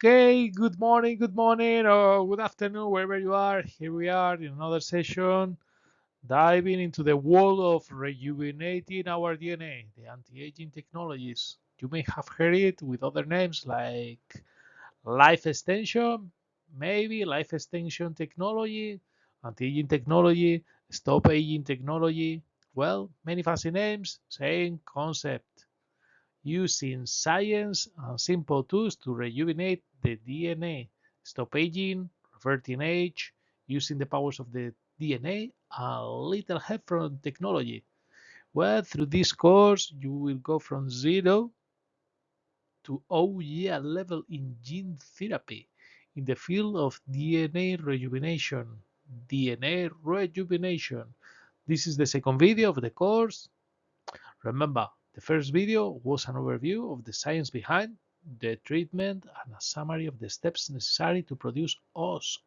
Okay, good morning, or good afternoon, wherever you are. Here we are in another session, diving into the world of rejuvenating our DNA, the anti-aging technologies. You may have heard it with other names like life extension, maybe life extension technology, anti-aging technology, stop aging technology. Well, many fancy names, same concept using science and simple tools to rejuvenate the DNA, stop aging, reverting age, using the powers of the DNA, a little help from technology. Well, through this course, you will go from zero to oh yeah level in gene therapy in the field of DNA rejuvenation. DNA rejuvenation. This is the second video of the course. Remember, the first video was an overview of the science behind the treatment and a summary of the steps necessary to produce OSK,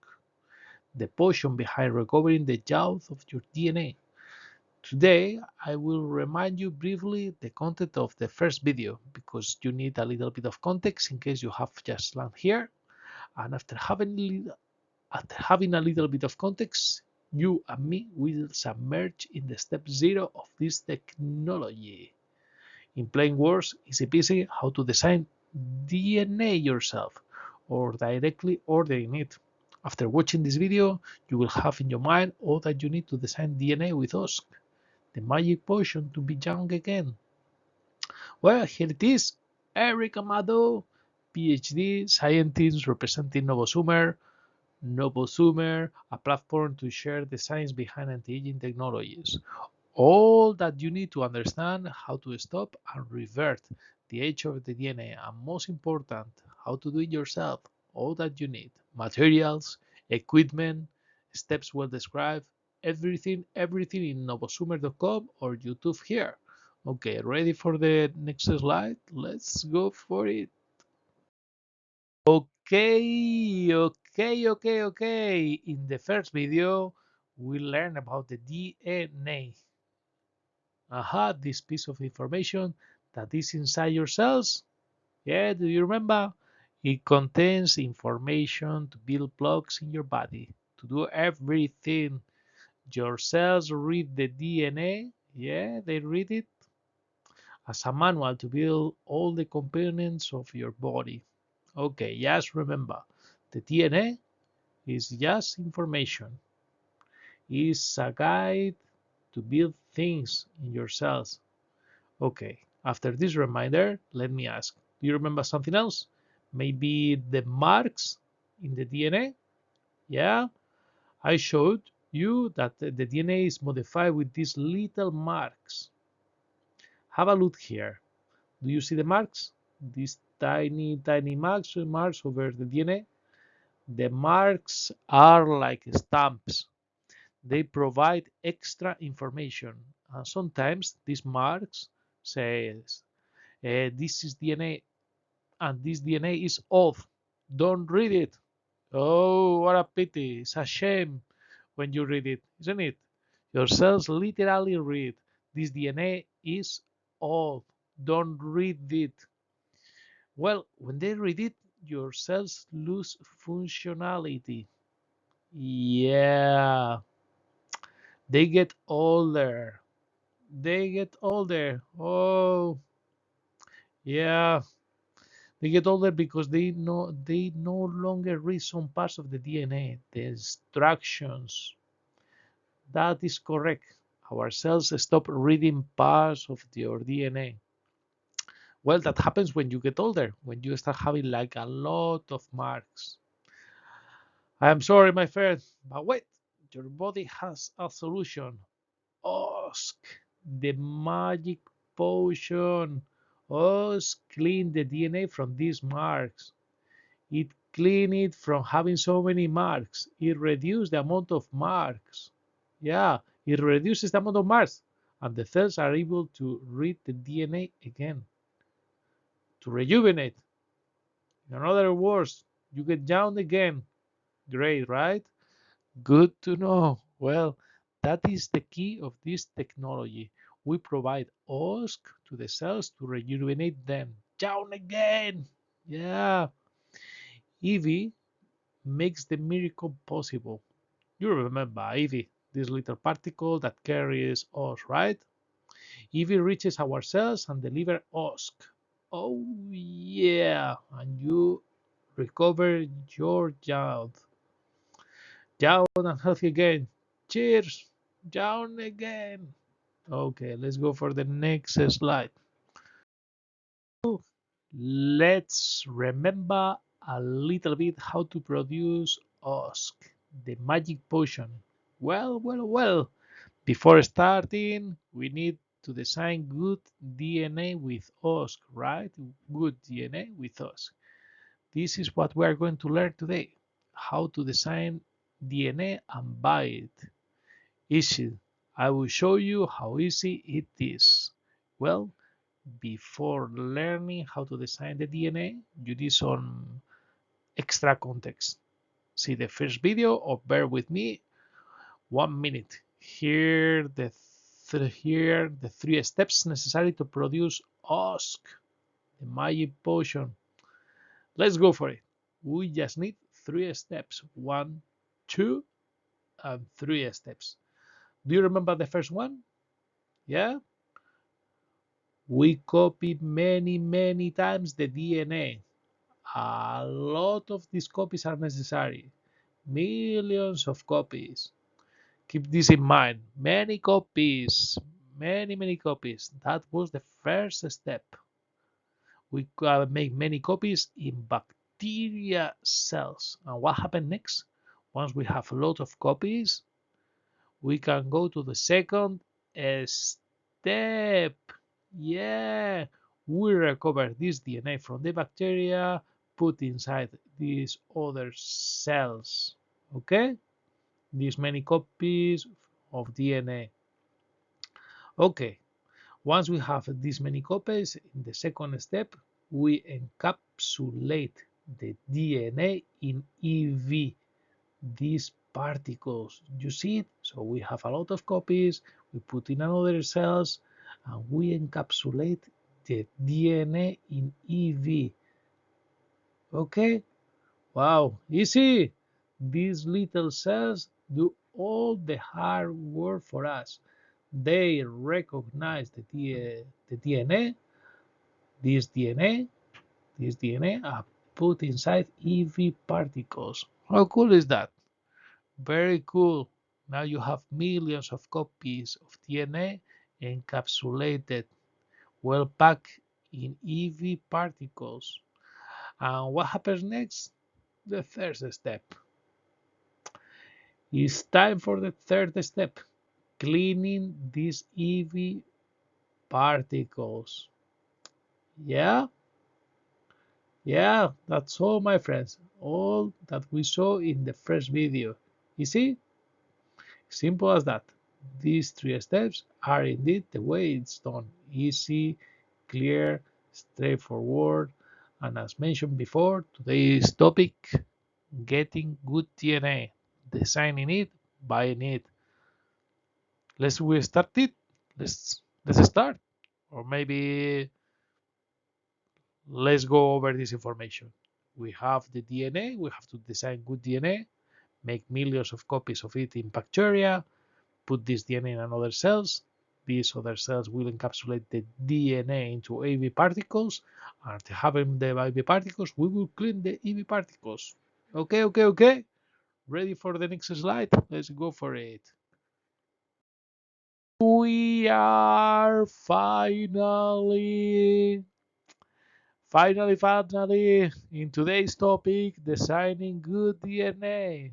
the potion behind recovering the youth of your DNA. Today, I will remind you briefly the content of the first video because you need a little bit of context in case you have just landed here. And after having a little bit of context, you and me will submerge in the step zero of this technology. In plain words, easy peasy how to design DNA yourself or directly ordering it. After watching this video, you will have in your mind all that you need to design DNA with OSK, the magic potion to be young again. Well, here it is. Eric Amado, PhD, scientist representing Novosumer. Novosumer, a platform to share the science behind anti-aging technologies. All that you need to understand how to stop and revert the age of the DNA, and most important, how to do it yourself. All that you need: materials, equipment, steps well described, everything in novosumer.com or YouTube here. Okay, ready for the next slide? Let's go for it. Okay. In the first video, we learned about the DNA. Aha, this piece of information that is inside your cells. Yeah, do you remember? It contains information to build blocks in your body, to do everything. Your cells read the DNA. Yeah, they read it as a manual to build all the components of your body. Okay, just remember, the DNA is just information. It's a guide to build things in your cells. Okay, after this reminder, let me ask, do you remember something else? Maybe the marks in the DNA? Yeah, I showed you that the DNA is modified with these little marks. Have a look here. Do you see the marks? These tiny marks over the DNA? The marks are like stamps. They provide extra information. And sometimes these marks says, this is DNA and this DNA is off. Don't read it. Oh, what a pity. It's a shame when you read it, isn't it? Your cells literally read this DNA is off. Don't read it. Well, when they read it, your cells lose functionality. Yeah, they get older. They get older. Oh, yeah. They get older because they no longer read some parts of the DNA, the instructions. That is correct. Our cells stop reading parts of your DNA. Well, that happens when you get older, when you start having like a lot of marks. I am sorry, my friend, but wait, your body has a solution. Ask the magic potion. Ask clean the DNA from these marks. It clean it from having so many marks. It reduces the amount of marks. Yeah, it reduces the amount of marks, and the cells are able to read the DNA again, to rejuvenate. In other words, you get young again. Great, right? Good to know. Well, that is the key of this technology. We provide OSK to the cells to rejuvenate them. Young again. Yeah. AAV makes the miracle possible. You remember AAV, this little particle that carries us, right? AAV reaches our cells and delivers OSK. Oh yeah, and you recover your youth. Down and healthy again. Cheers. Down again. Okay, let's go for the next slide. Let's remember a little bit how to produce OSK, the magic potion. Well. Before starting, we need to design good DNA with OSK, right? Good DNA with OSK. This is what we are going to learn today. How to design DNA and buy it. Easy. I will show you how easy it is. Well, before learning how to design the DNA, you need some extra context. See the first video or bear with me 1 minute. Here the three steps necessary to produce OSK, the magic potion. Let's go for it. We just need 3 steps. 1, 2, and 3 steps. Do you remember the first one? Yeah? We copy many times the DNA. A lot of these copies are necessary. Millions of copies. Keep this in mind. Many copies. Many copies. That was the first step. We gotta make many copies in bacteria cells. And what happened next? Once we have a lot of copies, we can go to the second step. Yeah, we recover this DNA from the bacteria, put inside these other cells. Okay, these many copies of DNA. Okay, once we have these many copies, in the second step, we encapsulate the DNA in EV, these particles. You see it? So we have a lot of copies, we put in another cells, and we encapsulate the DNA in EV. Okay? Wow, easy! These little cells do all the hard work for us. They recognize the DNA, this DNA, this DNA are put inside EV particles. How cool is that? Very cool. Now you have millions of copies of DNA encapsulated, well packed in EV particles. And what happens next? The third step. It's time for the third step, cleaning these EV particles. Yeah, yeah, that's all, my friends. All that we saw in the first video. You see? Simple as that. These 3 steps are indeed the way it's done. Easy, clear, straightforward, and as mentioned before, today's topic, getting good DNA, designing it, buying it. We start it. Let's start. Or maybe let's go over this information. We have the DNA, we have to design good DNA, make millions of copies of it in bacteria, put this DNA in another cells. These other cells will encapsulate the DNA into AV particles. After having the AV particles, we will clean the EV particles. Okay. Ready for the next slide? Let's go for it. We are finally, in today's topic, designing good DNA.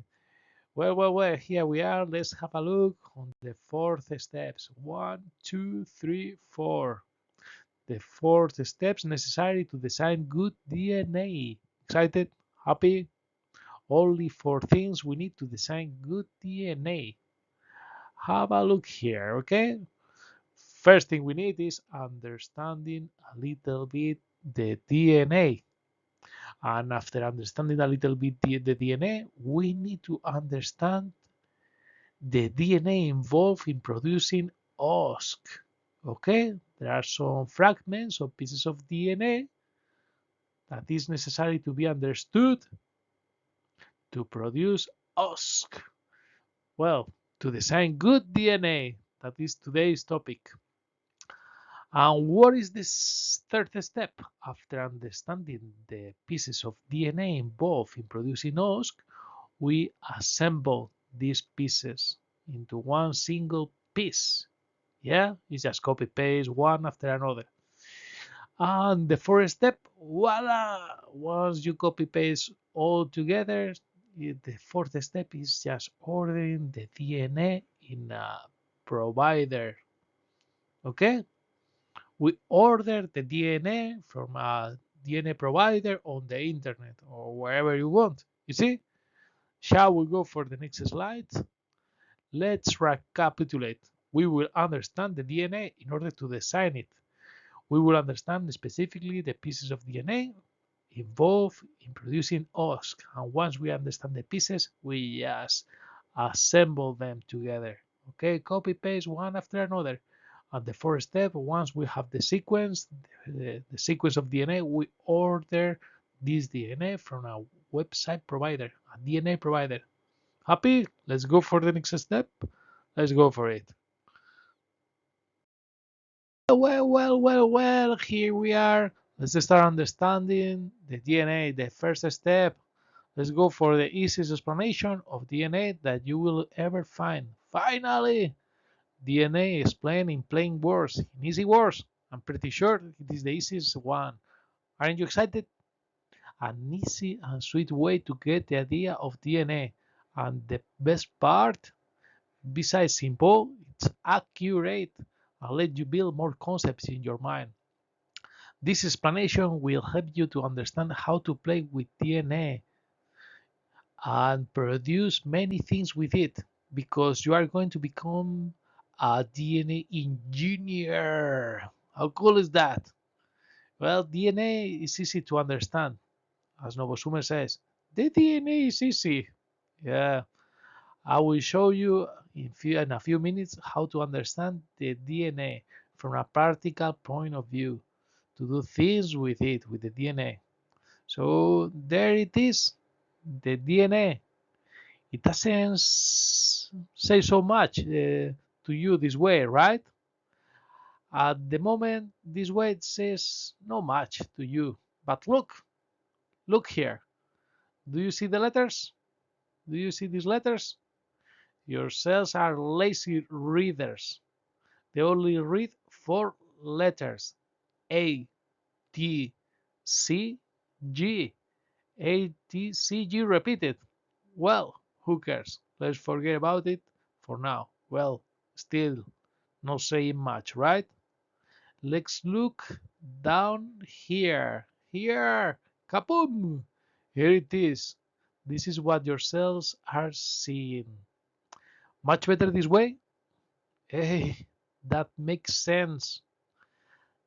Well, here we are. Let's have a look on the fourth steps. 1, 2, 3, 4. The fourth steps necessary to design good DNA. Excited? Happy? Only 4 things we need to design good DNA. Have a look here, okay? First thing we need is understanding a little bit the DNA. And after understanding a little bit the DNA, we need to understand the DNA involved in producing OSK. Okay, there are some fragments or pieces of DNA that is necessary to be understood to produce OSK. Well, to design good DNA. That is today's topic. And what is this third step? After understanding the pieces of DNA involved in producing OSK, we assemble these pieces into one single piece. Yeah, it's just copy paste one after another. And the fourth step, voila! Once you copy paste all together, the fourth step is just ordering the DNA in a provider. Okay? We order the DNA from a DNA provider on the internet or wherever you want. You see? Shall we go for the next slide? Let's recapitulate. We will understand the DNA in order to design it. We will understand specifically the pieces of DNA involved in producing OSK. And once we understand the pieces, we just assemble them together. Okay, copy paste one after another. And the fourth step, once we have the sequence, the sequence of DNA, we order this DNA from a website provider, a DNA provider. Happy? Let's go for the next step. Let's go for it. Well, here we are. Let's start understanding the DNA, the first step. Let's go for the easiest explanation of DNA that you will ever find. Finally, DNA explained in plain words, in easy words. I'm pretty sure it is the easiest one. Aren't you excited? An easy and sweet way to get the idea of DNA. And the best part, besides simple, it's accurate and let you build more concepts in your mind. This explanation will help you to understand how to play with DNA and produce many things with it because you are going to become a DNA engineer. How cool is that? Well, DNA is easy to understand. As Novosumer says, the DNA is easy. Yeah, I will show you in a few minutes how to understand the DNA from a practical point of view, to do things with it, with the DNA. So there it is, the DNA. It doesn't say so much to you this way, right? At the moment, this way it says not much to you. But look here. Do you see the letters? Do you see these letters? Your cells are lazy readers. They only read four letters: A, T, C, G. A, T, C, G repeated. Well, who cares? Let's forget about it for now. Well, still not saying much, right? Let's look down here. Here! Kaboom! Here it is. This is what your cells are seeing. Much better this way? Hey, that makes sense.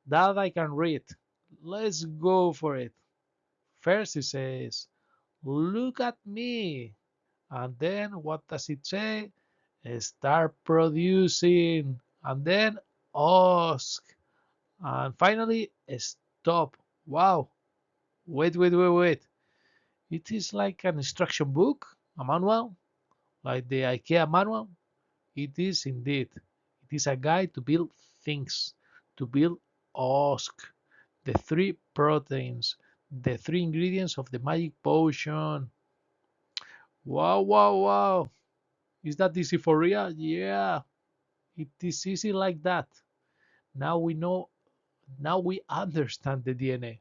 That I can read. Let's go for it. First it says, look at me. And then what does it say? Start producing. And then ask. And finally, stop. Wow. Wait. It is like an instruction book, a manual, like the IKEA manual. It is indeed. It is a guide to build things, to build OSK, the three proteins, the three ingredients of the magic potion. Wow. Is that easy for real? Yeah, it is easy like that. Now we know, now we understand the DNA.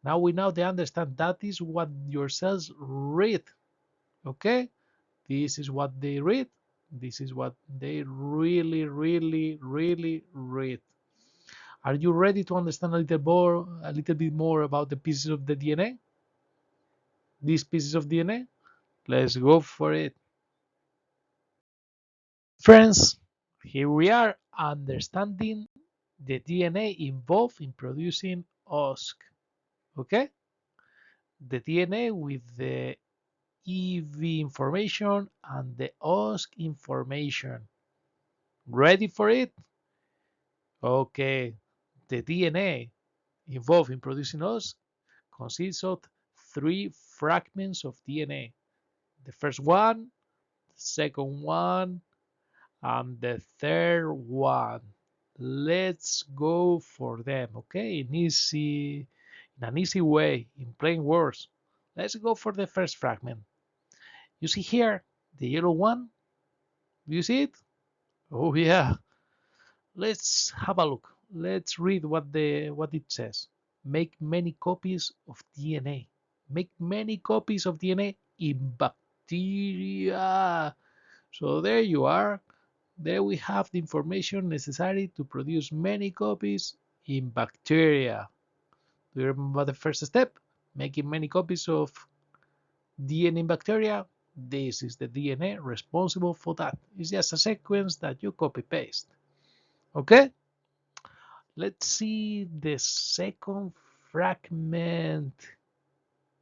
Now we know they understand that is what your cells read. Okay? This is what they read. This is what they really read. Are you ready to understand a little bit more about the pieces of the DNA? These pieces of DNA? Let's go for it. Friends, here we are understanding the DNA involved in producing OSK. Okay? The DNA with the EV information and the OSK information. Ready for it? Okay. The DNA involved in producing OSK consists of three fragments of DNA. The first one, the second one, and the third one. Let's go for them, okay? In an easy way, in plain words. Let's go for the first fragment. You see here, the yellow one? Do you see it? Oh yeah. Let's have a look. Let's read what it says. Make many copies of DNA. Make many copies of DNA in bacteria. So there you are. There we have the information necessary to produce many copies in bacteria. Do you remember the first step? Making many copies of DNA in bacteria. This is the DNA responsible for that. It's just a sequence that you copy paste. Okay? Let's see the second fragment.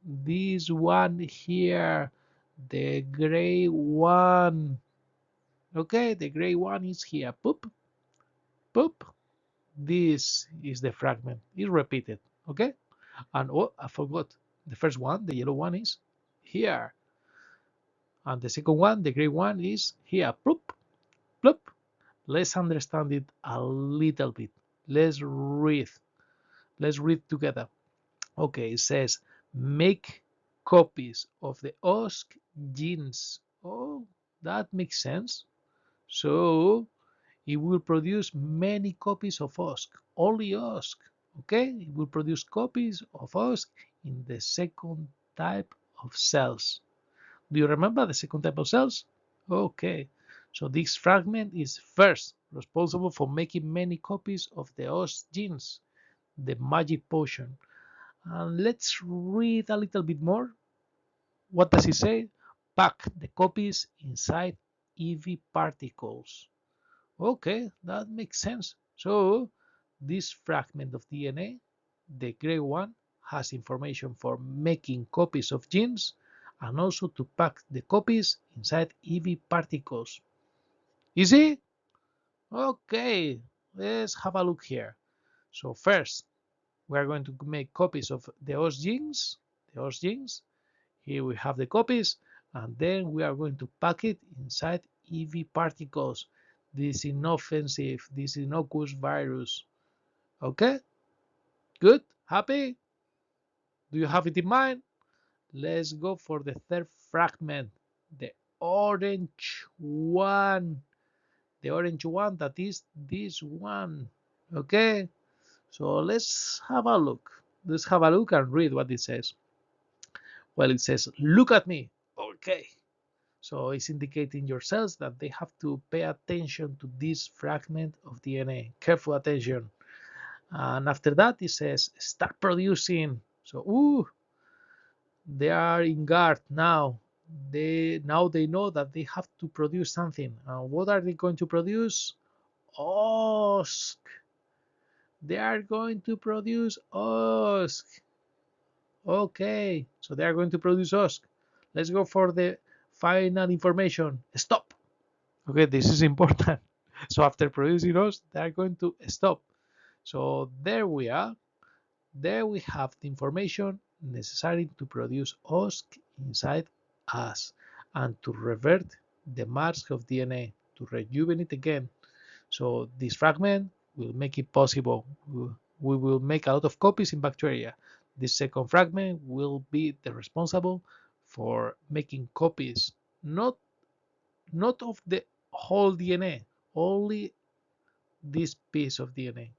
This one here, the gray one. Okay, the gray one is here. Poop, poop. This is the fragment. It's repeated. Okay? And oh, I forgot. The first one, the yellow one, is here. And the second one, the gray one, is here. Plop, plop. Let's understand it a little bit. Let's read. Let's read together. Okay, it says make copies of the OSK genes. Oh, that makes sense. So it will produce many copies of OSK, only OSK. Okay, it will produce copies of OSK in the second type of cells. Do you remember the second type of cells? Okay, so this fragment is first responsible for making many copies of the OSK genes, the magic potion. And let's read a little bit more. What does it say? Pack the copies inside EV particles. Okay, that makes sense. So this fragment of DNA, the gray one, has information for making copies of genes and also to pack the copies inside EV particles. Easy? Okay, let's have a look here. So first, we are going to make copies of the OS genes. The OS genes. Here we have the copies, and then we are going to pack it inside EV particles. This inoffensive, this innocuous virus. Okay? Good? Happy? Do you have it in mind? Let's go for the third fragment, the orange one. The orange one, that is this one. Okay? So let's have a look. Let's have a look and read what it says. Well, it says, look at me. Okay. So it's indicating your cells that they have to pay attention to this fragment of DNA. Careful attention. And after that, it says, start producing. So, they are in guard now. They know that they have to produce something. And what are they going to produce? OSK. They are going to produce OSK. Okay, so they are going to produce OSK. Let's go for the final information. Stop. Okay, this is important. So after producing OSK, they are going to stop. So there we are. There we have the information necessary to produce OSK inside us and to revert the marks of DNA, to rejuvenate again. So this fragment will make it possible. We will make a lot of copies in bacteria. This second fragment will be the responsible for making copies, not of the whole DNA, only this piece of DNA.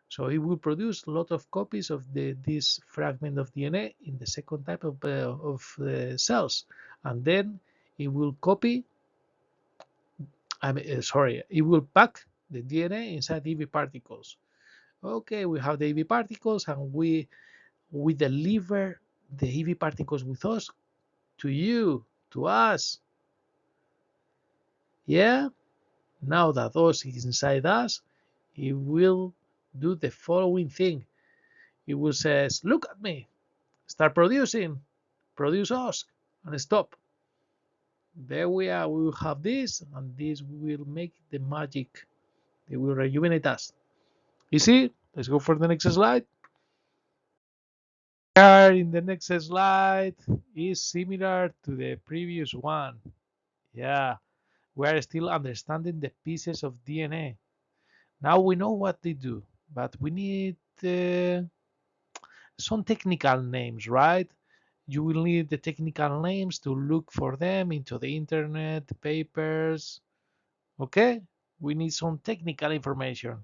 So it will produce a lot of copies of this fragment of DNA in the second type of cells, and then it will copy. It will pack the DNA inside EV particles. Okay, we have the EV particles, and we deliver the EV particles with us to you, to us. Yeah. Now that us is inside us, it will do the following thing. It will says, look at me, start producing, produce us, and stop. There we are. We will have this, and this will make the magic. They will rejuvenate us. You see? Let's go for the next slide. Here in the next slide is similar to the previous one. Yeah, we are still understanding the pieces of DNA. Now we know what they do, but we need some technical names, right? You will need the technical names to look for them into the internet, papers. Okay? We need some technical information.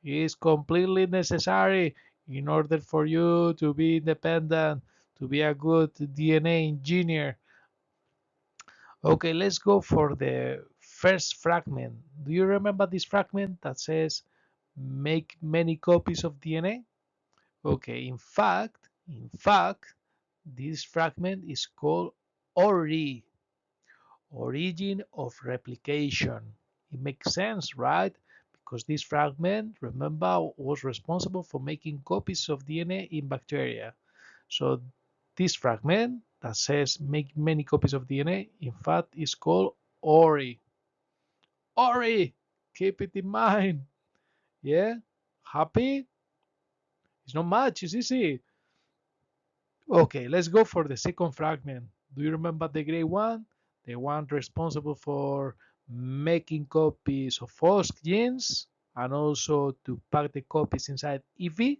It's completely necessary in order for you to be independent, to be a good DNA engineer. Okay, let's go for the first fragment. Do you remember this fragment that says make many copies of DNA? Okay, in fact, this fragment is called ORI, origin of replication. It makes sense, right? Because this fragment, remember, was responsible for making copies of DNA in bacteria. So this fragment that says make many copies of DNA, in fact, is called ORI. ORI! Keep it in mind. Yeah? Happy? It's not much, it's easy. Okay, let's go for the second fragment. Do you remember the gray one? The one responsible for making copies of OSK genes and also to pack the copies inside EV?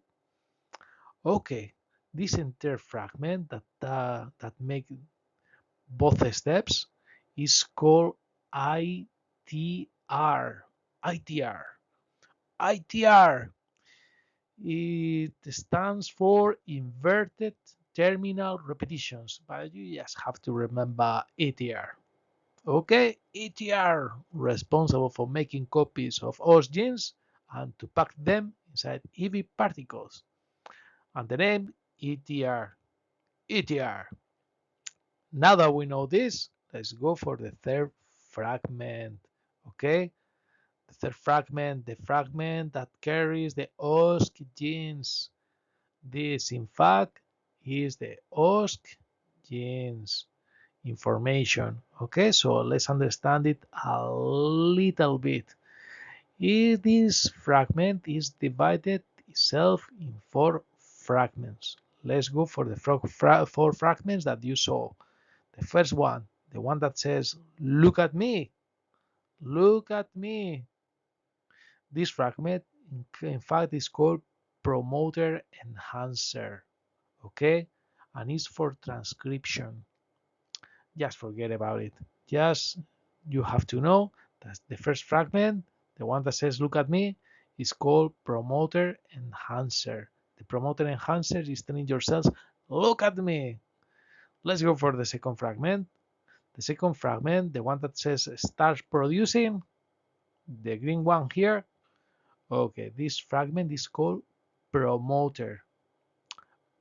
Okay, this entire fragment that make both steps is called ITR. ITR. ITR. It stands for inverted terminal repetitions, but you just have to remember ETR. Okay, ETR, responsible for making copies of OS genes and to pack them inside EV particles. And the name ETR. ETR. Now that we know this, let's go for the third fragment. Okay, the third fragment, the fragment that carries the OSK genes. This, in fact, is the OSK genes information. Okay, so let's understand it a little bit. This fragment is divided itself in four fragments. Let's go for the four fragments that you saw. The first one, the one that says, look at me, look at me. This fragment, in fact, is called promoter enhancer. Okay, and it's for transcription. Just forget about it. Just you have to know that the first fragment, the one that says look at me, is called promoter enhancer. The promoter enhancer is telling your cells, look at me. Let's go for the second fragment. The second fragment, the one that says start producing, the green one here. Okay, this fragment is called promoter.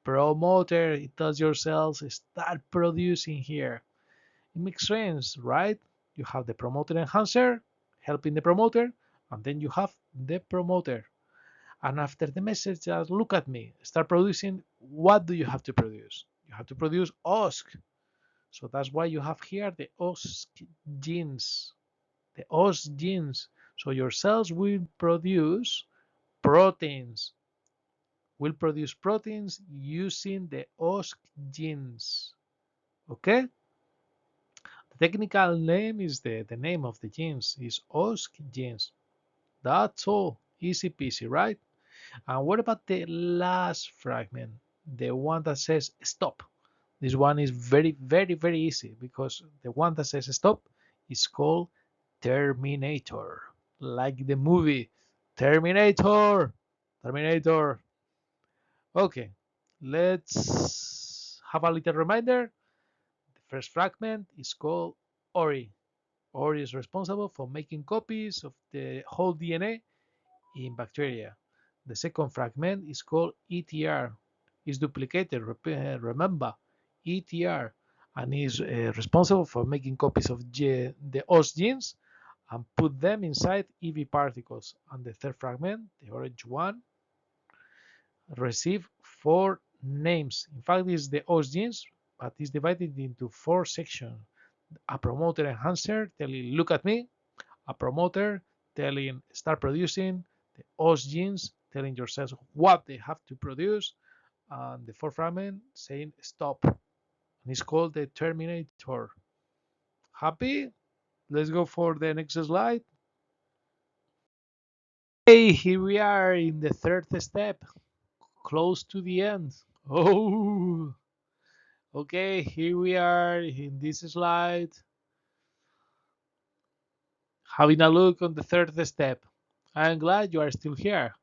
Promoter, it tells your cells start producing here. It makes sense, right? You have the promoter enhancer helping the promoter, and then you have the promoter. And after the message, just look at me, start producing, what do you have to produce? You have to produce OSK. So that's why you have here the OSK genes. The OSK genes. So your cells proteins, will produce proteins using the OSK genes. Okay? The technical name is the name of the genes is OSK genes. That's all. Easy peasy, right? And what about the last fragment? The one that says stop. This one is very, very, very easy because the one that says stop is called Terminator. Like the movie Terminator. Terminator. Okay, let's have a little reminder. The first fragment is called ORI. ORI is responsible for making copies of the whole DNA in bacteria. The second fragment is called ETR. It's duplicated, remember, ETR, and is responsible for making copies of the OS genes and put them inside EV particles. And the third fragment, the orange one, receive four names. In fact, it's the OS genes, but it's divided into four sections. A promoter enhancer telling, look at me. A promoter telling, start producing. The OS genes telling your cells what they have to produce. and the fourth fragment saying stop. And it's called the Terminator. Happy? Let's go for the next slide. Hey, here we are in the third step, close to the end. Oh, okay, here we are in this slide, having a look on the third step. I'm glad you are still here.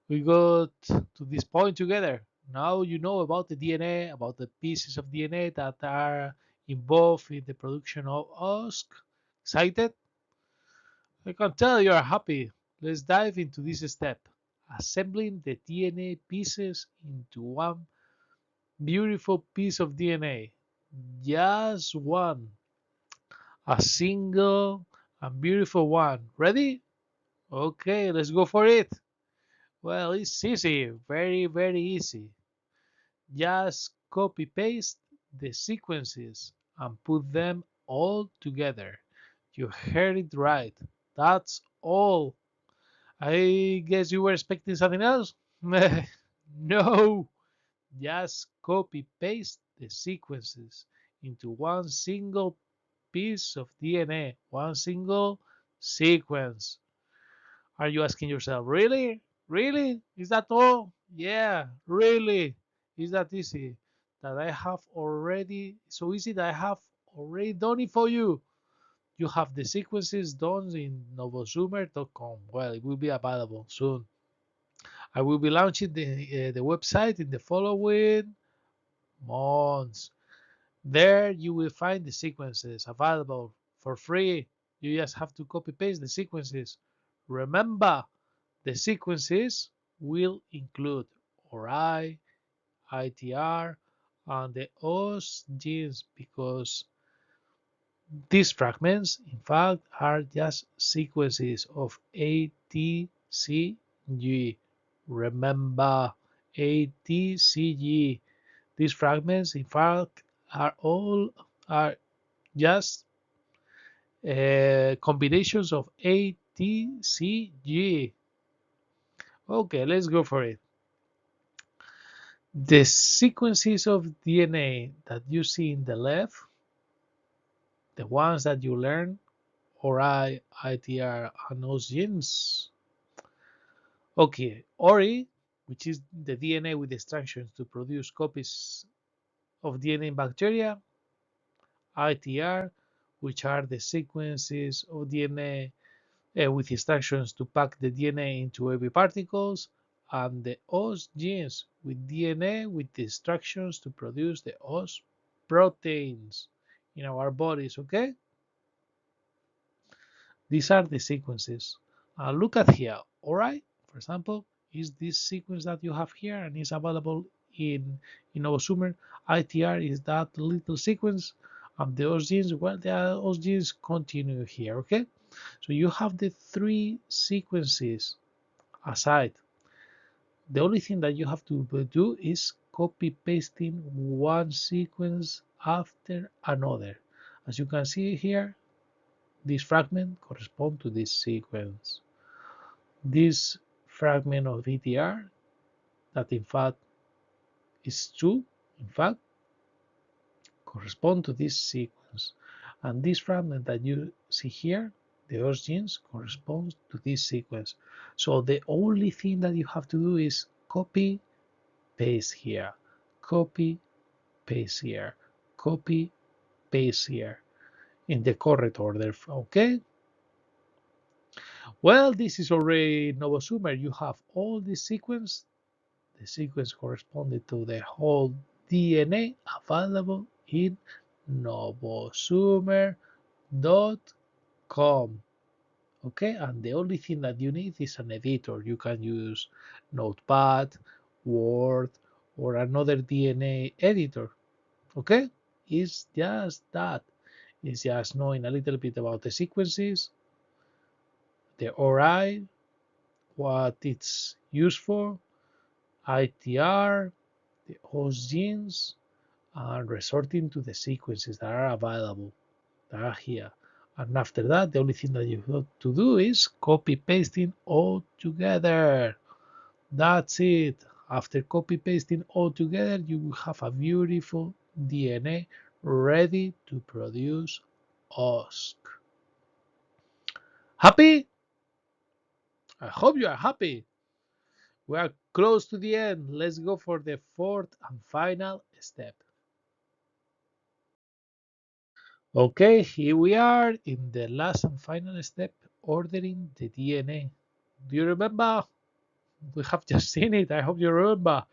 We got to this point together. Now you know about the DNA, about the pieces of DNA that are involved in the production of OSK. Excited? I can tell you are happy. Let's dive into this step, assembling the DNA pieces into one beautiful piece of DNA. Just one. A single and beautiful one. Ready? Okay, let's go for it. Well, it's easy. Very, very easy. Just copy paste the sequences and put them all together. You heard it right. That's all. I guess you were expecting something else? No, just copy paste the sequences into one single piece of DNA, one single sequence. Are you asking yourself, really? Really? Is that all? Yeah, really. Is that easy? That I have already, so easy that I have already done it for you. You have the sequences done in novosumer.com. Well, it will be available soon. I will be launching the website in the following months. There you will find the sequences available for free. You just have to copy paste the sequences. Remember, the sequences will include ORI, ITR, and the OS genes because these fragments, in fact, are just sequences of ATCG. Remember, ATCG. These fragments, in fact, are just combinations of ATCG. Okay, let's go for it. The sequences of DNA that you see in the left, the ones that you learn, ORI, ITR, and those genes. Okay, ORI, which is the DNA with instructions to produce copies of DNA in bacteria, ITR, which are the sequences of DNA with instructions to pack the DNA into AAV particles, and the OS genes with DNA with the instructions to produce the OS proteins in our bodies, okay? These are the sequences. Look at here, all right? For example, is this sequence that you have here and is available in our Sumer. ITR is that little sequence, and the OS genes, well, the OS genes continue here, okay? So you have the three sequences aside. The only thing that you have to do is copy pasting one sequence after another. As you can see here, this fragment corresponds to this sequence. This fragment of VTR, that in fact is true, in fact, correspond to this sequence. And this fragment that you see here, the OS genes, corresponds to this sequence. So the only thing that you have to do is copy, paste here, copy, paste here, copy, paste here in the correct order, okay? Well, this is already Novosumer. You have all this sequence. The sequence corresponded to the whole DNA available in novosumer.com. Okay, and the only thing that you need is an editor. You can use Notepad, Word, or another DNA editor. Okay, it's just that. It's just knowing a little bit about the sequences, the ORI, what it's used for, ITR, the host genes, and resorting to the sequences that are available, that are here. And after that, the only thing that you have to do is copy pasting all together. That's it. After copy pasting all together, you will have a beautiful DNA ready to produce OSK. Happy? I hope you are happy. We are close to the end. Let's go for the fourth and final step. Okay, here we are in the last and final step, ordering the DNA. Do you remember? We have just seen it. I hope you remember.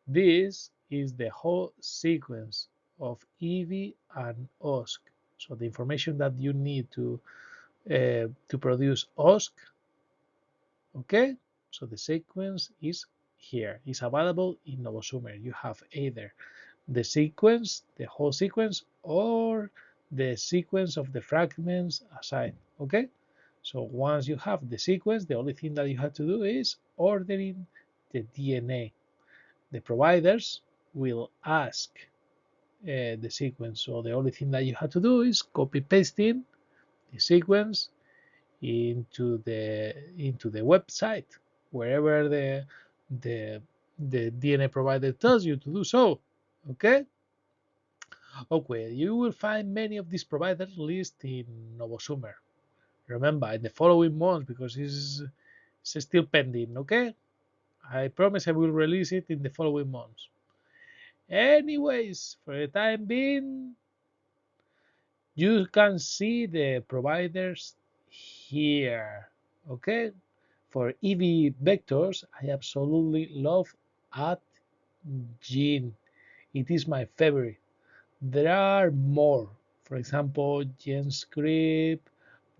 This is the whole sequence of EV and OSK. So the information that you need to produce OSK. Okay, so the sequence is here. It's available in Novosumer. You have either the sequence, the whole sequence, or the sequence of the fragments aside. Okay, so once you have the sequence, the only thing that you have to do is ordering the DNA. The providers will ask the sequence. So the only thing that you have to do is copy pasting the sequence into the website wherever the the DNA provider tells you to do so. Okay. Okay. You will find many of these providers listed in Novosumer. Remember, in the following months because it's still pending. Okay. I promise I will release it in the following months. Anyways, for the time being, you can see the providers here. Okay, for EV vectors, I absolutely love at Gene. It is my favorite. There are more. For example, GenScript,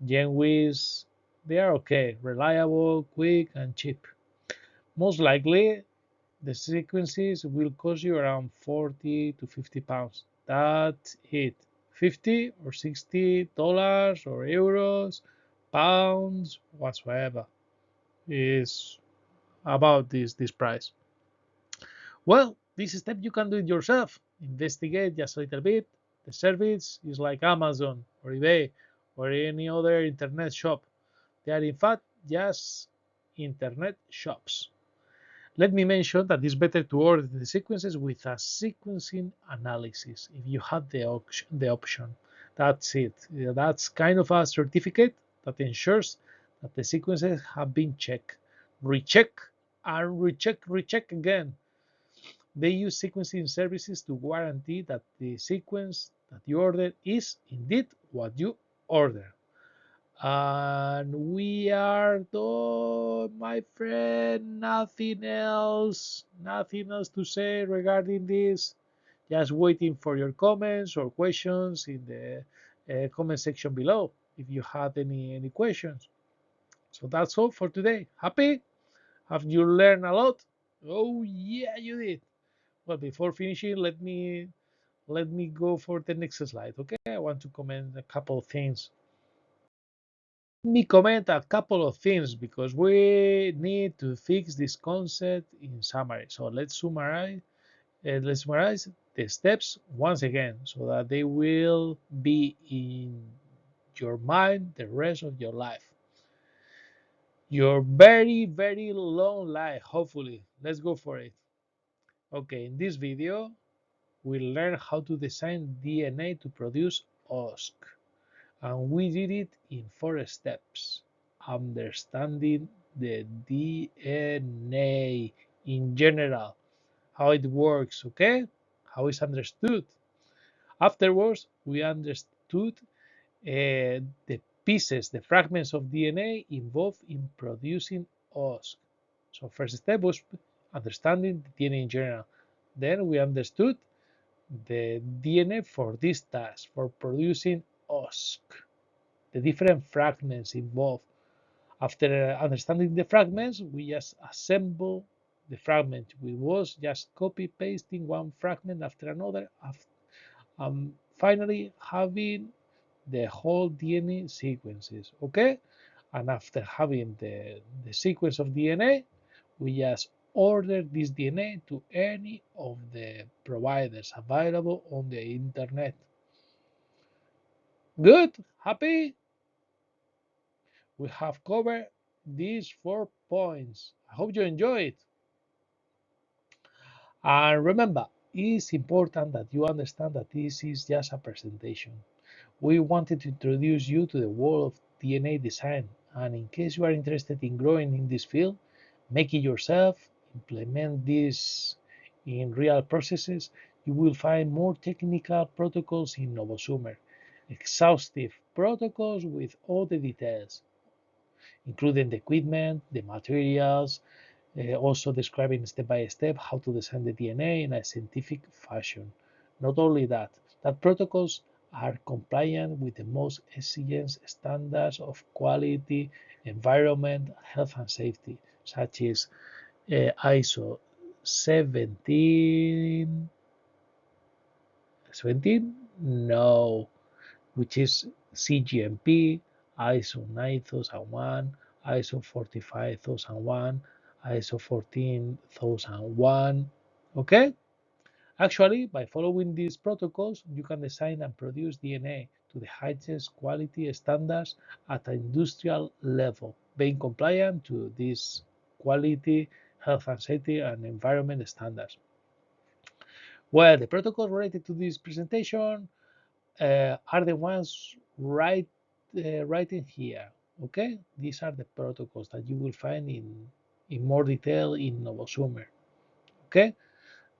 GenWiz. They are okay, reliable, quick, and cheap. Most likely, the sequences will cost you around 40 to 50 pounds. That's it. 50 or $60 or euros, pounds, whatsoever is about this price. Well, this step you can do it yourself. Investigate just a little bit. The service is like Amazon or eBay or any other internet shop. They are in fact just internet shops. Let me mention that it's better to order the sequences with a sequencing analysis if you have the option. That's it. That's kind of a certificate that ensures that the sequences have been checked, recheck, and recheck again. They use sequencing services to guarantee that the sequence that you order is indeed what you order. And we are done, my friend. Nothing else to say regarding this. Just waiting for your comments or questions in the comment section below if you had any questions. So that's all for today. Happy? Have you learned a lot? Oh yeah, you did. Well, before finishing, let me go for the next slide. Okay, I want to comment a couple of things. Me comment a couple of things because we need to fix this concept in summary. So let's summarize the steps once again so that they will be in your mind the rest of your life. Your very, very long life, hopefully. Let's go for it. Okay, in this video, we'll learn how to design DNA to produce OSK. And we did it in 4 steps. Understanding the DNA in general, how it works, okay? How it's understood. Afterwards, we understood the pieces, the fragments of DNA involved in producing OSK. So first step was understanding the DNA in general. Then we understood the DNA for this task, for producing OSK, the different fragments involved. After understanding the fragments, we just assemble the fragment. We was just copy pasting one fragment after another, finally having the whole DNA sequences. Okay, and after having the sequence of DNA, we just order this DNA to any of the providers available on the internet. Good, happy? We have covered these 4 points. I hope you enjoy it. And remember, it's important that you understand that this is just a presentation. We wanted to introduce you to the world of DNA design, and in case you are interested in growing in this field, make it yourself, implement this in real processes, you will find more technical protocols in Novosumer, exhaustive protocols with all the details, including the equipment, the materials, also describing step by step how to design the DNA in a scientific fashion. Not only that, that protocols are compliant with the most exigent standards of quality, environment, health and safety, such as ISO 17, no, which is CGMP, ISO 9001, ISO 45001, ISO 14001. Okay? Actually, by following these protocols, you can design and produce DNA to the highest quality standards at an industrial level, being compliant to these quality, health and safety, and environment standards. Well, the protocols related to this presentation are the ones writing here. Okay, these are the protocols that you will find in more detail in Novosumer. Okay,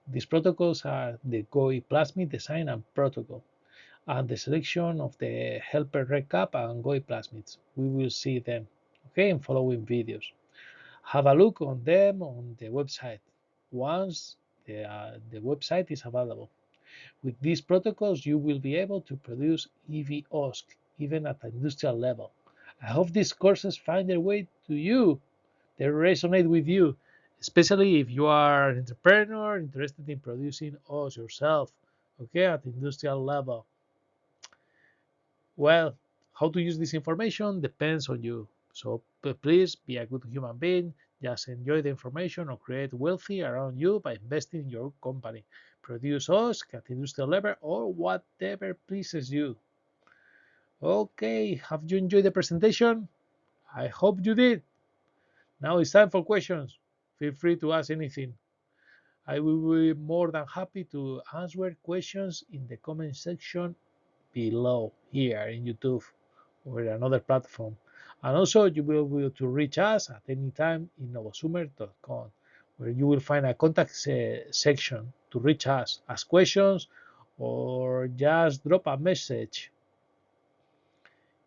these protocols are the GOI plasmid design and protocol, and the selection of the helper recap and GOI plasmids. We will see them. Okay, in following videos. Have a look on them on the website once the website is available. With these protocols, you will be able to produce EV OSK, even at an industrial level. I hope these courses find their way to you. They resonate with you, especially if you are an entrepreneur interested in producing OS yourself, okay, at the industrial level. Well, how to use this information depends on you. So please be a good human being. Just enjoy the information or create wealthy around you by investing in your company. Produce us at industrial level or whatever pleases you. Okay, have you enjoyed the presentation? I hope you did. Now it's time for questions. Feel free to ask anything. I will be more than happy to answer questions in the comment section below here in YouTube or another platform. And also, you will be able to reach us at any time in novosumer.com, where you will find a contact section to reach us, ask questions, or just drop a message.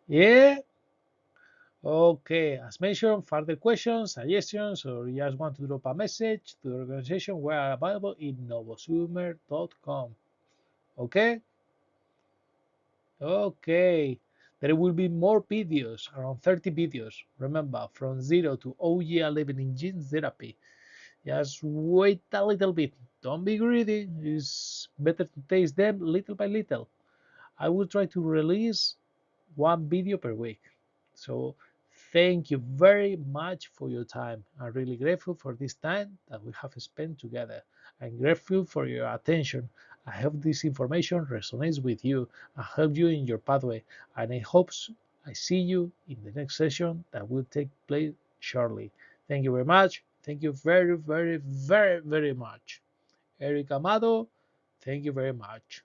Yeah? Okay, as mentioned, further questions, suggestions, or you just want to drop a message to the organization, we are available in novosumer.com. Okay? Okay, there will be more videos, around 30 videos. Remember, from zero to OG11 in gene therapy. Just wait a little bit. Don't be greedy. It's better to taste them little by little. I will try to release one video per week. So thank you very much for your time. I'm really grateful for this time that we have spent together. I'm grateful for your attention. I hope this information resonates with you and help you in your pathway. And I hope I see you in the next session that will take place shortly. Thank you very much. Thank you very, very, very, very much. Eric Amado, thank you very much.